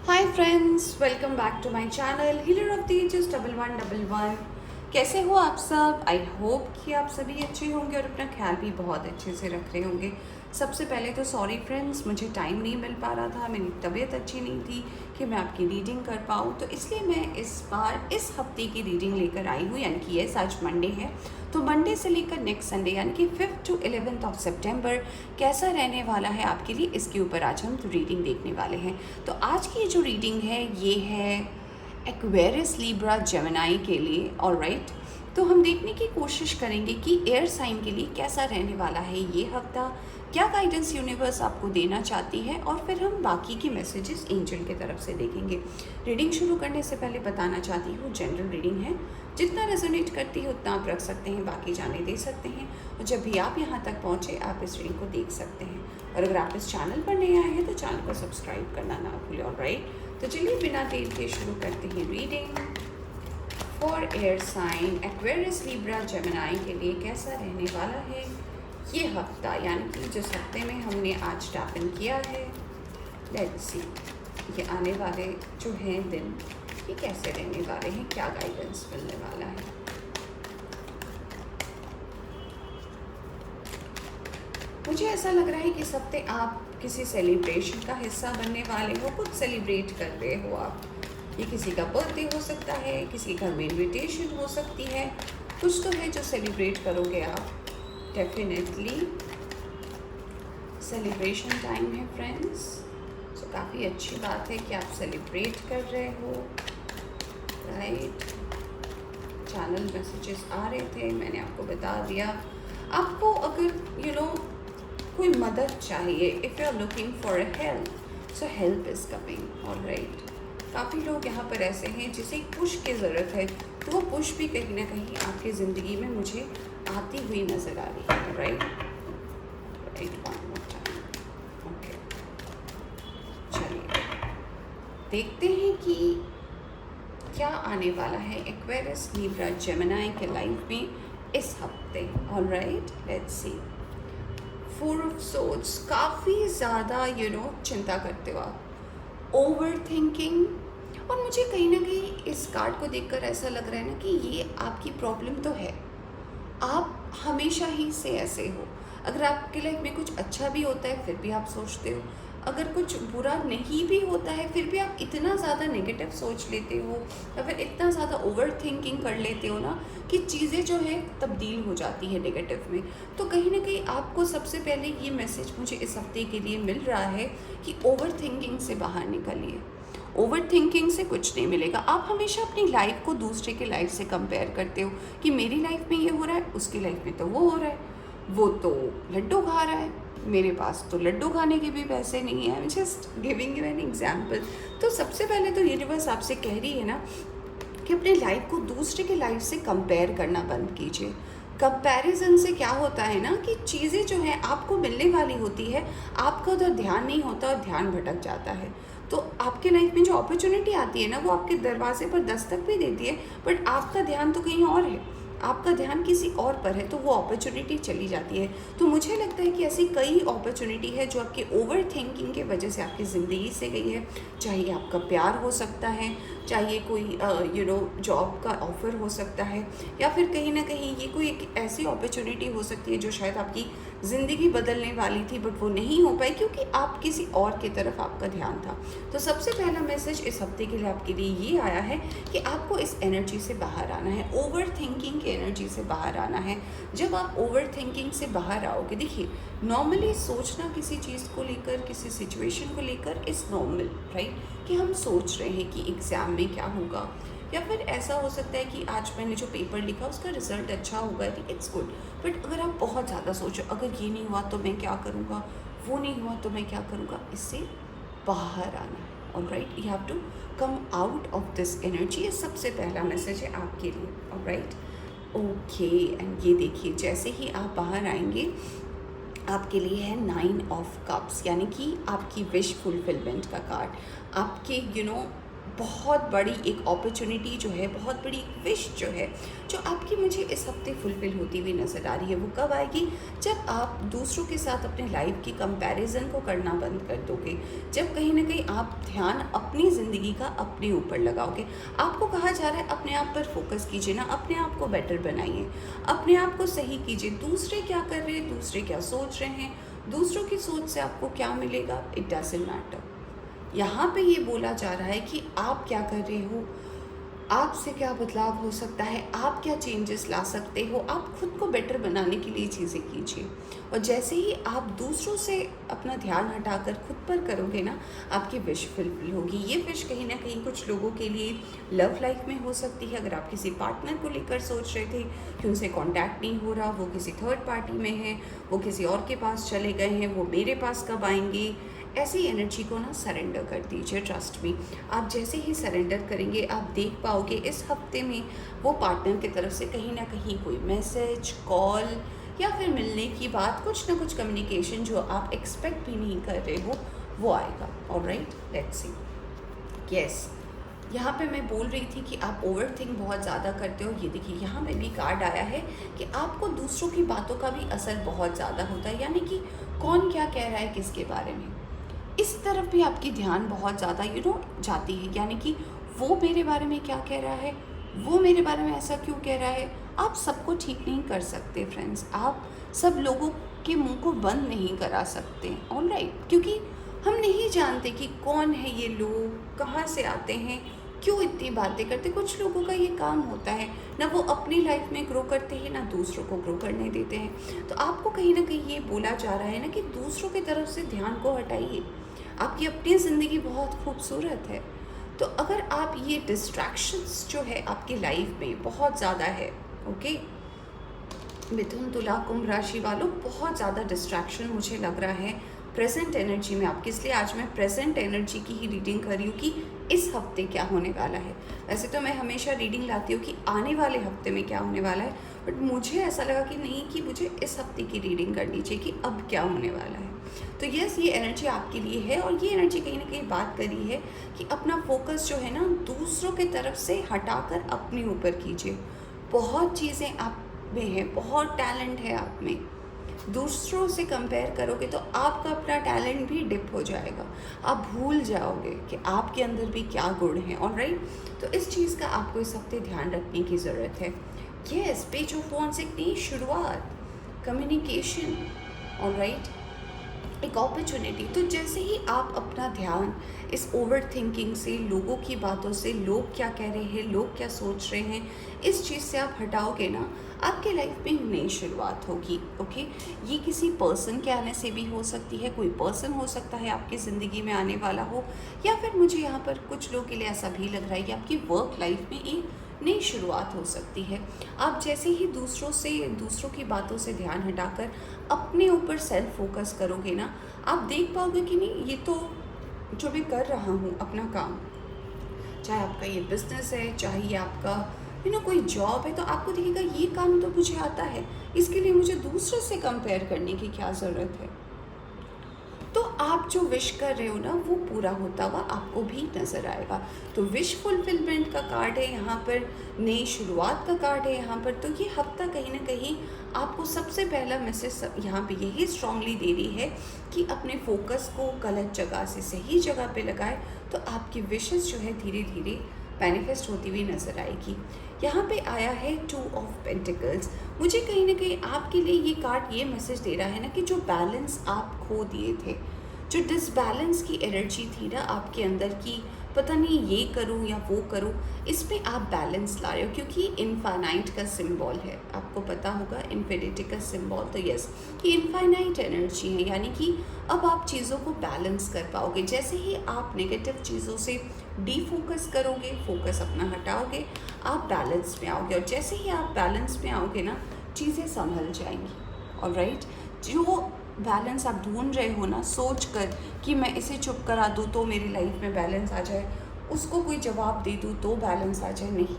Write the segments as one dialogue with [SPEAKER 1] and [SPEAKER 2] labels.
[SPEAKER 1] Hi friends, welcome back to my channel healer of the ages 1111। कैसे हो आप सब? आई होप कि आप सभी अच्छे होंगे और अपना ख्याल भी बहुत अच्छे से रख रहे होंगे। सबसे पहले तो सॉरी फ्रेंड्स, मुझे टाइम नहीं मिल पा रहा था, मेरी तबीयत अच्छी नहीं थी कि मैं आपकी रीडिंग कर पाऊँ, तो इसलिए मैं इस बार इस हफ्ते की रीडिंग लेकर आई हूँ। यानी कि ये आज मंडे है, तो मंडे से लेकर नेक्स्ट संडे यानी कि 5 to 11 ऑफ सितंबर कैसा रहने वाला है आपके लिए, इसके ऊपर आज हम रीडिंग देखने वाले हैं। तो आज की जो रीडिंग है ये है एक्वेरियस लिब्रा जेमिनी के लिए। ऑलराइट, तो हम देखने की कोशिश करेंगे कि एयर साइन के लिए कैसा रहने वाला है ये हफ्ता, क्या गाइडेंस यूनिवर्स आपको देना चाहती है, और फिर हम बाकी की मैसेजेस एंजल की तरफ से देखेंगे। रीडिंग शुरू करने से पहले बताना चाहती हूँ जनरल रीडिंग है, जितना रेजोनेट करती है उतना आप रख सकते हैं, बाकी जाने दे सकते हैं। और जब भी आप यहाँ तक पहुँचे आप इस रीडिंग को देख सकते हैं। और अगर आप इस चैनल पर नए आए हैं तो चैनल को सब्सक्राइब करना ना भूलें। ऑलराइट, तो चलिए बिना देर के शुरू करते हैं reading for air sign Aquarius Libra Gemini के लिए कैसा रहने वाला है ये हफ्ता, यानी कि जिस हफ्ते में हमने आज टैप इन किया है। लेट्स सी ये आने वाले जो हैं दिन ये कैसे रहने वाले हैं, क्या गाइडेंस मिलने वाला है। मुझे ऐसा लग रहा है कि इस हफ्ते आप किसी सेलिब्रेशन का हिस्सा बनने वाले हो, कुछ सेलिब्रेट कर रहे हो आप। ये किसी का बर्थडे हो सकता है, किसी घर में इनविटेशन हो सकती है, कुछ तो है जो सेलिब्रेट करोगे आप। डेफिनेटली सेलिब्रेशन टाइम है फ्रेंड्स, सो काफ़ी अच्छी बात है कि आप सेलिब्रेट कर रहे हो। राइट, चैनल मैसेजेस आ रहे थे, मैंने आपको बता दिया। आपको अगर कोई मदद चाहिए, if you are looking for a help, so help is coming. Alright, काफ़ी लोग यहाँ पर ऐसे हैं जिसे पुश की ज़रूरत है, तो वो पुश भी कहीं ना कहीं आपकी ज़िंदगी में मुझे आती हुई नज़र आ रही है। Right right, one more time. Okay, चलिए देखते हैं कि क्या आने वाला है एक्वेरियस लिब्रा जेमिनी के लाइफ में इस हफ्ते। Alright, let's see. Four of swords, काफ़ी ज़्यादा चिंता करते हो आप, ओवर थिंकिंग। और मुझे कहीं ना कहीं इस कार्ड को देखकर ऐसा लग रहा है ना कि ये आपकी प्रॉब्लम तो है, आप हमेशा ही से ऐसे हो। अगर आपके लाइफ में कुछ अच्छा भी होता है फिर भी आप सोचते हो, अगर कुछ बुरा नहीं भी होता है फिर भी आप इतना ज़्यादा नेगेटिव सोच लेते हो, या फिर इतना ज़्यादा ओवर थिंकिंग कर लेते हो ना कि चीज़ें जो है तब्दील हो जाती है नेगेटिव में। तो कहीं ना कहीं आपको सबसे पहले ये मैसेज मुझे इस हफ्ते के लिए मिल रहा है कि ओवर थिंकिंग से बाहर निकलिए। ओवर थिंकिंग से कुछ नहीं मिलेगा। आप हमेशा अपनी लाइफ को दूसरे की लाइफ से कंपेयर करते हो कि मेरी लाइफ में ये हो रहा है, उसकी लाइफ में तो वो हो रहा है, वो तो लड्डू खा रहा है, मेरे पास तो लड्डू खाने के भी पैसे नहीं है। I am just giving you an example. तो सबसे पहले तो यूनिवर्स आपसे कह रही है ना कि अपनी लाइफ को दूसरे की लाइफ से कंपेयर करना बंद कीजिए। कंपैरिजन से क्या होता है ना कि चीज़ें जो हैं आपको मिलने वाली होती है, आपका उधर ध्यान नहीं होता और ध्यान भटक जाता है। तो आपके लाइफ में जो अपॉर्चुनिटी आती है ना वो आपके दरवाजे पर दस्तक भी देती है, बट आपका ध्यान तो कहीं और है, आपका ध्यान किसी और पर है, तो वो अपॉर्चुनिटी चली जाती है। तो मुझे लगता है कि ऐसी कई अपॉर्चुनिटी है जो आपकी ओवर थिंकिंग के वजह से आपकी ज़िंदगी से गई है। चाहे आपका प्यार हो सकता है, चाहे कोई जॉब का ऑफ़र हो सकता है, या फिर कहीं ना कहीं ये कोई एक ऐसी अपॉर्चुनिटी हो सकती है जो शायद आपकी ज़िंदगी बदलने वाली थी बट वो नहीं हो पाई क्योंकि आप किसी और की तरफ आपका ध्यान था। तो सबसे पहला मैसेज इस हफ्ते के लिए आपके लिए ये आया है कि आपको इस एनर्जी से बाहर आना है, ओवर थिंकिंग की एनर्जी से बाहर आना है। जब आप ओवर थिंकिंग से बाहर आओगे, देखिए नॉर्मली सोचना किसी चीज़ को लेकर, किसी सिचुएशन को लेकर इज़ नॉर्मल, राइट, कि हम सोच रहे हैं कि एग्ज़ाम में क्या होगा, या फिर ऐसा हो सकता है कि आज मैंने जो पेपर लिखा उसका रिजल्ट अच्छा होगा, इट्स गुड। बट अगर आप बहुत ज़्यादा सोचो, अगर ये नहीं हुआ तो मैं क्या करूँगा, वो नहीं हुआ तो मैं क्या करूँगा, इससे बाहर आना है। Alright, you have to come out of this energy. ये सबसे पहला मैसेज है आपके लिए। ऑलराइट, ओके, एंड ये देखिए जैसे ही आप बाहर आएंगे आपके लिए है 9 ऑफ कप्स, यानी कि आपकी विश फुलफिलमेंट का कार्ड। आपके बहुत बड़ी एक अपॉर्चुनिटी जो है, बहुत बड़ी एक विश जो है, जो आपकी मुझे इस हफ्ते फुलफ़िल होती हुई नज़र आ रही है, वो कब आएगी? जब आप दूसरों के साथ अपने लाइफ की कंपैरिजन को करना बंद कर दोगे, जब कहीं ना कहीं आप ध्यान अपनी ज़िंदगी का अपने ऊपर लगाओगे। आपको कहा जा रहा है अपने आप पर फोकस कीजिए ना, अपने आप को बेटर बनाइए, अपने आप को सही कीजिए। दूसरे क्या कर रहे हैं, दूसरे क्या सोच रहे हैं, दूसरों की सोच से आपको क्या मिलेगा, इट डजंट मैटर। यहाँ पे ये बोला जा रहा है कि आप क्या कर रहे हो, आपसे क्या बदलाव हो सकता है, आप क्या चेंजेस ला सकते हो, आप खुद को बेटर बनाने के लिए चीज़ें कीजिए। और जैसे ही आप दूसरों से अपना ध्यान हटाकर खुद पर करोगे ना, आपकी विश फुलफिल होगी। ये विश कहीं ना कहीं कुछ लोगों के लिए लव लाइफ में हो सकती है। अगर आप किसी पार्टनर को लेकर सोच रहे थे कि उनसे कांटेक्ट नहीं हो रहा, वो किसी थर्ड पार्टी में है, वो किसी और के पास चले गए हैं, वो मेरे पास कब आएंगे, ऐसी एनर्जी को ना सरेंडर कर दीजिए। ट्रस्ट मी, आप जैसे ही सरेंडर करेंगे आप देख पाओगे इस हफ्ते में वो पार्टनर की तरफ से कहीं ना कहीं कोई मैसेज, कॉल या फिर मिलने की बात, कुछ ना कुछ कम्युनिकेशन जो आप एक्सपेक्ट भी नहीं कर रहे हो वो आएगा। Alright, let's see. यस, यहाँ पे मैं बोल रही थी कि आप ओवर थिंक बहुत ज़्यादा करते हो। ये देखिए यहाँ पे भी कार्ड आया है कि आपको दूसरों की बातों का भी असर बहुत ज़्यादा होता है, यानी कि कौन क्या कह रहा है किसके बारे में, इस तरफ भी आपकी ध्यान बहुत ज़्यादा जाती है। यानी कि वो मेरे बारे में क्या कह रहा है, वो मेरे बारे में ऐसा क्यों कह रहा है। आप सबको ठीक नहीं कर सकते फ्रेंड्स, आप सब लोगों के मुंह को बंद नहीं करा सकते। ऑलराइट, क्योंकि हम नहीं जानते कि कौन है ये लोग, कहाँ से आते हैं, क्यों इतनी बातें करते। कुछ लोगों का ये काम होता है ना, वो अपनी लाइफ में ग्रो करते हैं ना दूसरों को ग्रो करने देते हैं। तो आपको कहीं ना कहीं ये बोला जा रहा है ना कि दूसरों की तरफ से ध्यान को हटाइए, आपकी अपनी ज़िंदगी बहुत खूबसूरत है। तो अगर आप ये डिस्ट्रैक्शंस जो है आपकी लाइफ में बहुत ज़्यादा है, ओके, मिथुन, तुला, कुंभ राशि वालों, बहुत ज़्यादा डिस्ट्रैक्शन मुझे लग रहा है प्रेजेंट एनर्जी में आपकी। इसलिए आज मैं प्रेजेंट एनर्जी की ही रीडिंग कर रही हूँ कि इस हफ्ते क्या होने वाला है। वैसे तो मैं हमेशा रीडिंग लाती हूँ कि आने वाले हफ्ते में क्या होने वाला है, बट मुझे ऐसा लगा कि नहीं, कि मुझे इस हफ्ते की रीडिंग करनी चाहिए कि अब क्या होने वाला है। तो यस, ये एनर्जी आपके लिए है, और ये एनर्जी कहीं ना कहीं बात करी है कि अपना फोकस जो है ना दूसरों की तरफ से हटाकर अपने ऊपर कीजिए। बहुत चीज़ें आप में है, बहुत टैलेंट है आप में, दूसरों से कंपेयर करोगे तो आपका अपना टैलेंट भी डिप हो जाएगा, आप भूल जाओगे कि आपके अंदर भी क्या गुण है। ऑलराइट, तो इस चीज़ का आपको इस हफ्ते ध्यान रखने की ज़रूरत है। यस, पेज ऑफ वॉन्ड्स एक नई शुरुआत, कम्युनिकेशन, ऑलराइट, एक अपॉर्चुनिटी। तो जैसे ही आप अपना ध्यान इस ओवर थिंकिंग से, लोगों की बातों से, लोग क्या कह रहे हैं, लोग क्या सोच रहे हैं, इस चीज़ से आप हटाओगे ना, आपके लाइफ में एक नई शुरुआत होगी। ओके, ये किसी पर्सन के आने से भी हो सकती है, कोई पर्सन हो सकता है आपकी ज़िंदगी में आने वाला हो, या फिर मुझे यहाँ पर कुछ लोगों के लिए ऐसा भी लग रहा है कि आपकी वर्क लाइफ में एक नई शुरुआत हो सकती है। आप जैसे ही दूसरों की बातों से ध्यान हटाकर अपने ऊपर सेल्फ फोकस करोगे ना, आप देख पाओगे कि नहीं, ये तो जो मैं कर रहा हूँ अपना काम, चाहे आपका ये बिजनेस है, चाहे ये आपका कोई जॉब है, तो आपको दिखेगा ये काम तो मुझे आता है, इसके लिए मुझे दूसरों से कंपेयर करने की क्या ज़रूरत है। तो आप जो विश कर रहे हो ना, वो पूरा होता हुआ आपको भी नज़र आएगा। तो विश फुलफिलमेंट का कार्ड है यहाँ पर, नई शुरुआत का कार्ड है यहाँ पर। तो ये हफ्ता कहीं ना कहीं आपको सबसे पहला मैसेज यहाँ पे यही स्ट्रांगली दे रही है कि अपने फोकस को गलत जगह से सही जगह पे लगाए, तो आपकी विशेस जो है धीरे धीरे मैनिफेस्ट होती हुई नज़र आएगी। यहाँ पे आया है 2 ऑफ पेंटिकल्स। मुझे कहीं ना कहीं आपके लिए ये कार्ड ये मैसेज दे रहा है ना कि जो बैलेंस आप खो दिए थे, जो डिसबैलेंस की एनर्जी थी ना आपके अंदर की, पता नहीं ये करूँ या वो करूँ, इस पे आप बैलेंस ला रहे हो, क्योंकि इनफाइनाइट का सिंबल है, आपको पता होगा इन्फिनिटी का सिंबल। तो यस, ये इनफाइनाइट एनर्जी है, यानी कि अब आप चीज़ों को बैलेंस कर पाओगे। जैसे ही आप नेगेटिव चीज़ों से डीफोकस करोगे, फोकस अपना हटाओगे, आप बैलेंस में आओगे, और जैसे ही आप बैलेंस में आओगे ना, चीज़ें संभल जाएंगी। ऑलराइट, जो बैलेंस आप ढूंढ रहे हो ना, सोच कर कि मैं इसे चुप करा दूँ तो मेरी लाइफ में बैलेंस आ जाए, उसको कोई जवाब दे दूँ तो बैलेंस आ जाए, नहीं।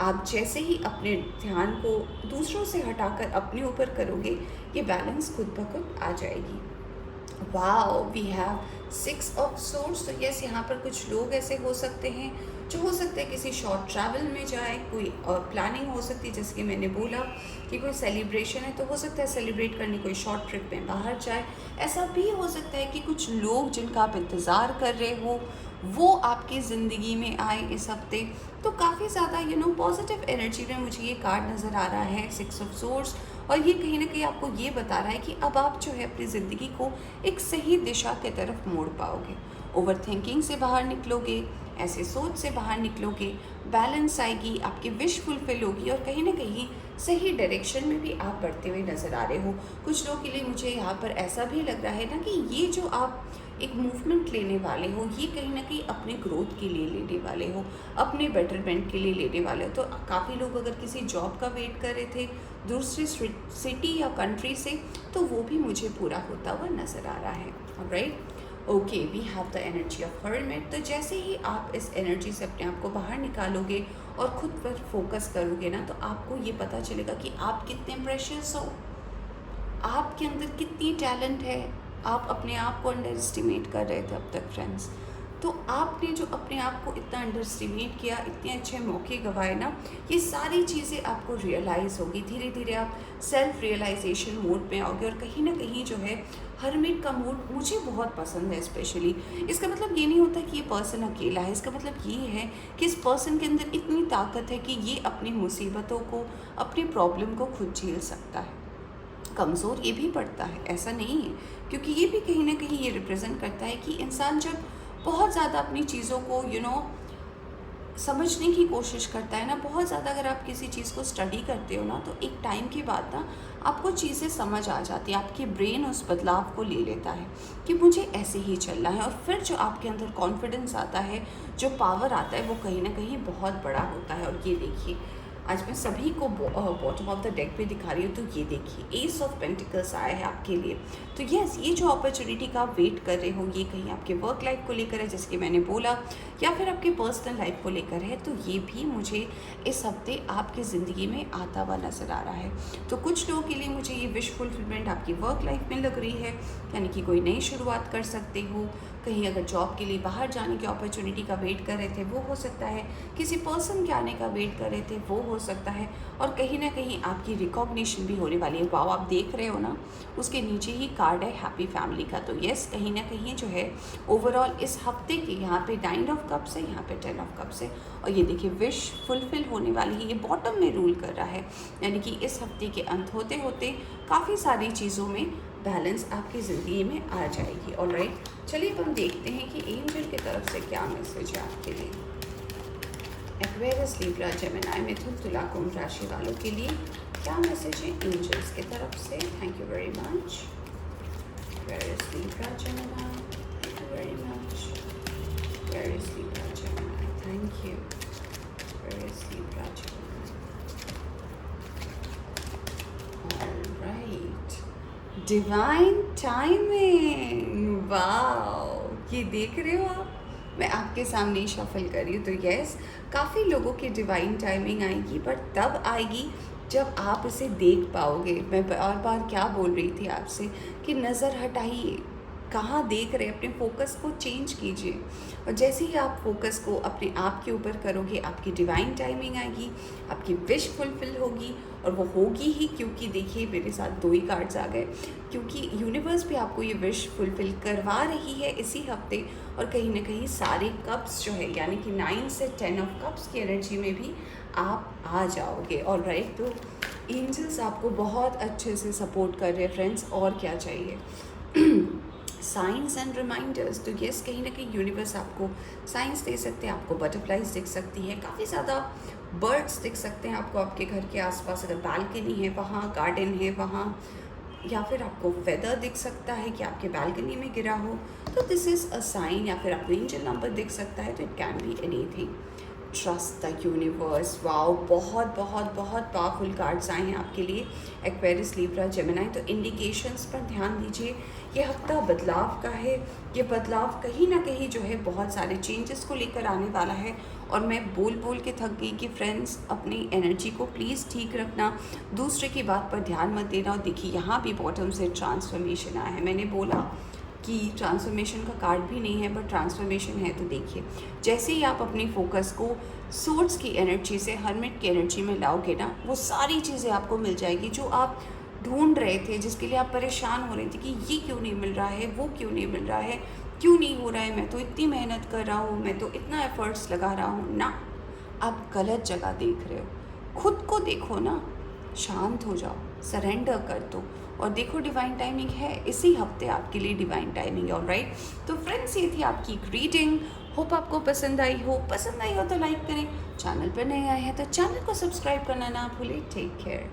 [SPEAKER 1] आप जैसे ही अपने ध्यान को दूसरों से हटाकर अपने ऊपर करोगे, ये बैलेंस खुद ब खुद आ जाएगी। Wow, we have 6 of swords. तो यस, यहाँ पर कुछ लोग ऐसे हो सकते हैं जो हो सकता है किसी शॉर्ट ट्रैवल में जाए, कोई प्लानिंग हो सकती है, जैसे कि मैंने बोला कि कोई सेलिब्रेशन है तो हो सकता है सेलिब्रेट करने कोई शॉर्ट ट्रिप में बाहर जाए। ऐसा भी हो सकता है कि कुछ लोग जिनका आप इंतज़ार कर रहे हो वो आपकी ज़िंदगी में आए इस हफ्ते। तो काफ़ी ज़्यादा पॉजिटिव एनर्जी में मुझे ये कार्ड नज़र आ रहा है, 6 ऑफ सोर्ड्स। और ये कहीं ना कहीं आपको ये बता रहा है कि अब आप जो है अपनी ज़िंदगी को एक सही दिशा की तरफ मोड़ पाओगे, ओवर थिंकिंग से बाहर निकलोगे, ऐसे सोच से बाहर निकलोगे, बैलेंस आएगी, आपकी विश फुलफिल होगी और कहीं ना कहीं सही डायरेक्शन में भी आप बढ़ते हुए नज़र आ रहे हो। कुछ लोगों के लिए मुझे यहाँ पर ऐसा भी लग रहा है ना कि ये जो आप एक मूवमेंट लेने वाले हो, ये कहीं ना कहीं अपने ग्रोथ के लिए लेने वाले हो, अपने बेटरमेंट के लिए लेने वाले हो। तो काफ़ी लोग अगर किसी जॉब का वेट कर रहे थे दूसरी सिटी या कंट्री से, तो वो भी मुझे पूरा होता हुआ नज़र आ रहा है। Alright, okay, we have the energy of hermit. तो जैसे ही आप इस एनर्जी से अपने आप को बाहर निकालोगे और खुद पर फोकस करोगे ना, तो आपको ये पता चलेगा कि आप कितने प्रेशियस हो, आपके अंदर कितनी टैलेंट है। आप अपने आप को अंडर एस्टिमेट कर रहे थे अब तक फ्रेंड्स, तो आपने जो अपने आप को इतना अंडर एस्टिमेट किया, इतने अच्छे मौके गंवाए ना, ये सारी चीज़ें आपको रियलाइज़ होगी। धीरे धीरे आप सेल्फ रियलाइजेशन मोड में आओगे और कहीं ना कहीं जो है हर्मिट का मूड मुझे बहुत पसंद है स्पेशली। इसका मतलब ये नहीं होता कि ये पर्सन अकेला है, इसका मतलब ये है कि इस पर्सन के अंदर इतनी ताकत है कि ये अपनी मुसीबतों को, अपनी प्रॉब्लम को खुद झेल सकता है। कमज़ोर ये भी पड़ता है, ऐसा नहीं है, क्योंकि ये भी कहीं ना कहीं ये रिप्रेजेंट करता है कि इंसान जब बहुत ज़्यादा अपनी चीज़ों को समझने की कोशिश करता है ना, बहुत ज़्यादा अगर आप किसी चीज़ को स्टडी करते हो ना, तो एक टाइम के बाद ना आपको चीज़ें समझ आ जाती हैं, आपकी ब्रेन उस बदलाव को ले लेता है कि मुझे ऐसे ही चलना है। और फिर जो आपके अंदर कॉन्फिडेंस आता है, जो पावर आता है, वो कहीं ना कहीं बहुत बड़ा होता है। और ये देखिए, आज मैं सभी को बॉटम ऑफ द डेक पे दिखा रही हूँ, तो ये देखिए एस ऑफ पेंटिकल्स आया है आपके लिए। तो यस, ये जो अपॉर्चुनिटी का आप वेट कर रहे हो, ये कहीं आपके वर्क लाइफ को लेकर है, जैसे कि मैंने बोला, या फिर आपके पर्सनल लाइफ को लेकर है, तो ये भी मुझे इस हफ्ते आपकी ज़िंदगी में आता हुआ नज़र आ रहा है। तो कुछ लोगों के लिए मुझे ये विश फुलफिलमेंट आपकी वर्क लाइफ में लग रही है, यानी कि कोई नई शुरुआत कर सकते हो, कहीं अगर जॉब के लिए बाहर जाने की अपॉर्चुनिटी का वेट कर रहे थे वो हो सकता है, किसी पर्सन के आने का वेट कर रहे थे वो हो सकता है, और कहीं ना कहीं आपकी रिकॉग्निशन भी होने वाली है। वाओ, आप देख रहे हो ना, उसके नीचे ही कार्ड है हैप्पी फैमिली का। तो यस, कहीं ना कहीं जो है ओवरऑल इस हफ्ते के यहाँ पे 9 ऑफ कप्स है, यहाँ पे 10 ऑफ कप्स है, और ये देखिए विश फुलफिल होने वाली है, ये बॉटम में रूल कर रहा है, यानी कि इस हफ्ते के अंत होते होते काफ़ी सारी चीज़ों में बैलेंस आपकी ज़िंदगी में आ जाएगी। ऑलराइट, चलिए अब हम देखते हैं कि एंजल की तरफ से क्या मैसेज है आपके लिए। एक्वेरियस, लिब्रा, जेमिनी, मिथुन, तुला, कुंभ राशि वालों के लिए क्या मैसेज है एंजल्स की तरफ से। Thank you very much. Aquarius, Libra, Gemini, thank you very much. Aquarius, Libra, Gemini, thank you. Aquarius, Libra, Gemini. Alright, divine timing, wow, ये देख रहे हो आप, मैं आपके सामने ही शफल कर रही हूँ। तो यस, काफ़ी लोगों की डिवाइन टाइमिंग आएगी, पर तब आएगी जब आप इसे देख पाओगे। मैं बार बार क्या बोल रही थी आपसे कि नज़र हटाइए, कहाँ देख रहे हैं, अपने फोकस को चेंज कीजिए, और जैसे ही आप फोकस को अपने आप के ऊपर करोगे, आपकी डिवाइन टाइमिंग आएगी, आपकी विश फुलफिल होगी, और वो होगी ही, क्योंकि देखिए मेरे साथ 2 ही कार्ड्स आ गए, क्योंकि यूनिवर्स भी आपको ये विश फुलफिल करवा रही है इसी हफ्ते। और कहीं ना कहीं सारे कप्स जो है, यानी कि 9 से 10 ऑफ कप्स की एनर्जी में भी आप आ जाओगे। ऑलराइट, तो एंजल्स आपको बहुत अच्छे से सपोर्ट कर रहे हैं फ्रेंड्स, और क्या चाहिए। साइंस एंड रिमाइंडर्स, तो यस, कहीं ना कहीं यूनिवर्स आपको साइंस दे सकते हैं, आपको बटरफ्लाइज दिख सकती हैं, काफ़ी ज़्यादा बर्ड्स दिख सकते हैं आपको, आपके घर के आसपास अगर बालकनी है वहाँ, गार्डन है वहाँ, या फिर आपको वेदर दिख सकता है कि आपके बालकनी में गिरा हो, तो दिस इज़ अ साइन। या फिर आपको एंजल नंबर दिख सकता है, तो it can be anything. Trust the universe, wow, बहुत बहुत बहुत पावरफुल कार्ड्स आए हैं आपके लिए एक्वेरियस, लिब्रा, जेमिनी। तो इंडिकेशंस पर ध्यान दीजिए, ये हफ्ता बदलाव का है, ये बदलाव कहीं ना कहीं जो है बहुत सारे चेंजेस को लेकर आने वाला है। और मैं बोल बोल के थक गई कि फ्रेंड्स, अपनी एनर्जी को प्लीज़ ठीक रखना, दूसरे की बात पर ध्यान मत देना। और देखिए यहाँ भी बॉटम से ट्रांसफॉर्मेशन आया है, मैंने बोला कि ट्रांसफॉर्मेशन का कार्ड भी नहीं है, बट ट्रांसफॉर्मेशन है। तो देखिए, जैसे ही आप अपने फोकस को सोर्स की एनर्जी से हर्मिट की एनर्जी में लाओगे ना, वो सारी चीज़ें आपको मिल जाएगी जो आप ढूंढ रहे थे, जिसके लिए आप परेशान हो रहे थे कि ये क्यों नहीं मिल रहा है, वो क्यों नहीं मिल रहा है, क्यों नहीं हो रहा है, मैं तो इतनी मेहनत कर रहा हूँ, मैं तो इतना एफर्ट्स लगा रहा हूँ ना। आप गलत जगह देख रहे हो। खुद को देखो ना, शांत हो जाओ, सरेंडर कर दो और देखो डिवाइन टाइमिंग है। इसी हफ्ते आपके लिए डिवाइन टाइमिंग है। ऑलराइट, तो फ्रेंड्स, ये थी आपकी रीडिंग। होप आपको पसंद आई हो तो लाइक करें, चैनल पर नए आए हैं तो चैनल को सब्सक्राइब करना ना भूलें। Take care.